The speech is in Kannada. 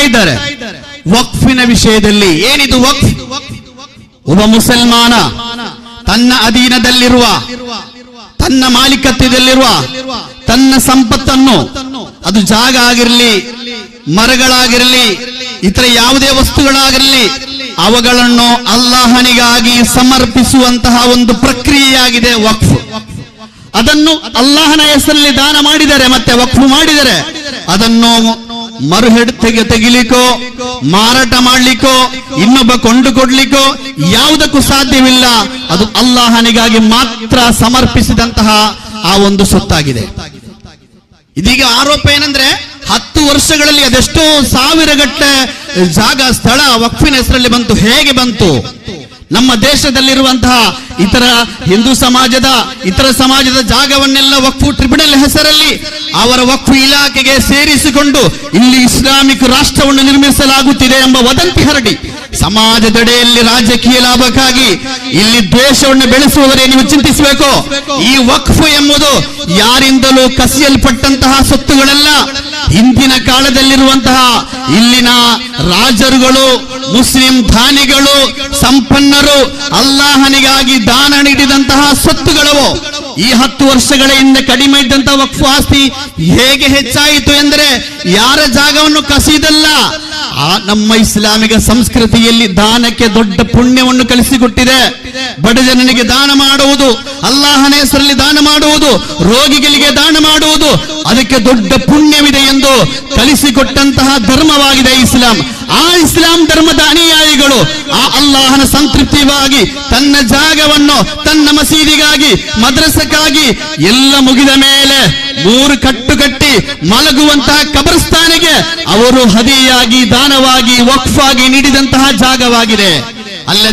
ಇದ್ದಾರೆ ವಕ್ಫಿನ ವಿಷಯದಲ್ಲಿ. ಏನಿದು ವಕ್ಫ್? ಒಬ್ಬ ಮುಸಲ್ಮಾನ ತನ್ನ ಅಧೀನದಲ್ಲಿರುವ, ತನ್ನ ಮಾಲೀಕತ್ವದಲ್ಲಿರುವ ತನ್ನ ಸಂಪತ್ತನ್ನು, ಅದು ಜಾಗ ಆಗಿರಲಿ, ಮರಗಳಾಗಿರಲಿ, ಇತರ ಯಾವುದೇ ವಸ್ತುಗಳಾಗಿರಲಿ, ಅವುಗಳನ್ನು ಅಲ್ಲಾಹನಿಗಾಗಿ ಸಮರ್ಪಿಸುವಂತಹ ಒಂದು ಪ್ರಕ್ರಿಯೆಯಾಗಿದೆ ವಕ್ಫ್. ಅದನ್ನು ಅಲ್ಲಾಹನ ಹೆಸರಲ್ಲಿ ದಾನ ಮಾಡಿದರೆ, ಮತ್ತೆ ವಕ್ಫ್ ಮಾಡಿದರೆ, ಅದನ್ನು ತೆಗಿಲಿಕ್ಕೋ, ಮಾರಾಟ ಮಾಡ್ಲಿಕ್ಕೋ, ಇನ್ನೊಬ್ಬ ಕೊಂಡುಕೊಡ್ಲಿಕ್ಕೋ ಯಾವುದಕ್ಕೂ ಸಾಧ್ಯವಿಲ್ಲ. ಅದು ಅಲ್ಲಾಹನಿಗಾಗಿ ಮಾತ್ರ ಸಮರ್ಪಿಸಿದಂತಹ ಆ ಒಂದು ಸೊತ್ತಾಗಿದೆ. ಇದೀಗ ಆರೋಪ ಏನಂದ್ರೆ 10 ವರ್ಷಗಳಲ್ಲಿ ಅದೆಷ್ಟೋ ಸಾವಿರಗಟ್ಟಲೆ ಜಾಗ, ಸ್ಥಳ ವಕ್ಫಿನ ಹೆಸರಲ್ಲಿ ಬಂತು. ಹೇಗೆ ಬಂತು? ನಮ್ಮ ದೇಶದಲ್ಲಿರುವಂತಹ ಇತರ ಹಿಂದೂ ಸಮಾಜದ, ಇತರ ಸಮಾಜದ ಜಾಗವನ್ನೆಲ್ಲ ವಕ್ಫ್ ಟ್ರಿಬ್ಯುನಲ್ ಹೆಸರಲ್ಲಿ ಅವರ ವಕ್ಫ್ ಇಲಾಖೆಗೆ ಸೇರಿಸಿಕೊಂಡು ಇಲ್ಲಿ ಇಸ್ಲಾಮಿಕ್ ರಾಷ್ಟ್ರವನ್ನು ನಿರ್ಮಿಸಲಾಗುತ್ತಿದೆ ಎಂಬ ವದಂತಿ ಹರಡಿ ಸಮಾಜದೆಡೆಯಲ್ಲಿ ರಾಜಕೀಯ ಲಾಭಕ್ಕಾಗಿ ಇಲ್ಲಿ ದ್ವೇಷವನ್ನು ಬೆಳೆಸುವವರೇ ನೀವು ಚಿಂತಿಸಬೇಕು. ಈ ವಕ್ಫ್ ಎಂಬುದು ಯಾರಿಂದಲೂ ಕಸಿಯಲ್ಪಟ್ಟಂತಹ ಸೊತ್ತುಗಳಲ್ಲ. ಹಿಂದಿನ ಕಾಲದಲ್ಲಿರುವಂತಹ ಇಲ್ಲಿನ ರಾಜರುಗಳು, ಮುಸ್ಲಿಂ ದಾನಿಗಳು, ಸಂಪನ್ನರು ಅಲ್ಲಾಹನಿಗಾಗಿ ದಾನ ನೀಡಿದಂತಹ ಸೊತ್ತುಗಳವು. ಈ 10 ವರ್ಷಗಳ ಹಿಂದೆ ಕಡಿಮೆ ಇದ್ದಂತಹ ವಕ್ಫ್ ಆಸ್ತಿ ಹೇಗೆ ಹೆಚ್ಚಾಯಿತು ಎಂದರೆ ಯಾರ ಜಾಗವನ್ನು ಕಸಿದಲ್ಲ, ನಮ್ಮ ಇಸ್ಲಾಮಿಕ ಸಂಸ್ಕೃತಿಯಲ್ಲಿ ದಾನಕ್ಕೆ ದೊಡ್ಡ ಪುಣ್ಯವನ್ನು ಕಲಿಸಿಕೊಟ್ಟಿದೆ. ಬಡ ಜನನಿಗೆ ದಾನ ಮಾಡುವುದು, ಅಲ್ಲಾಹನ ಹೆಸರಲ್ಲಿ ದಾನ ಮಾಡುವುದು, ರೋಗಿಗಳಿಗೆ ದಾನ ಮಾಡುವುದು, ಅದಕ್ಕೆ ದೊಡ್ಡ ಪುಣ್ಯವಿದೆ ಎಂದು ಕಲಿಸಿಕೊಟ್ಟಂತಹ ಧರ್ಮವಾಗಿದೆ ಇಸ್ಲಾಂ. ಆ ಇಸ್ಲಾಂ ಧರ್ಮದ ಅನುಯಾಯಿಗಳು ಆ ಅಲ್ಲಾಹನ ಸಂತೃಪ್ತಿಗಾಗಿ ತನ್ನ ಜಾಗವನ್ನು ತನ್ನ ಮಸೀದಿಗಾಗಿ, ಮದ್ರಸಕ್ಕಾಗಿ ಎಲ್ಲ ಮುಗಿದ ಮೇಲೆ 3 ಕಟ್ಟು ಕಟ್ಟಿ ಮಲಗುವಂತಹ ಕಬರ್ಸ್ತಾನಿಗೆ ಅವರು ಹದಿಯಾಗಿ, ದಾನವಾಗಿ, ವಕ್ಫ್ ಆಗಿ ನೀಡಿದಂತಹ ಜಾಗವಾಗಿದೆ. ಅಲ್ಲದೆ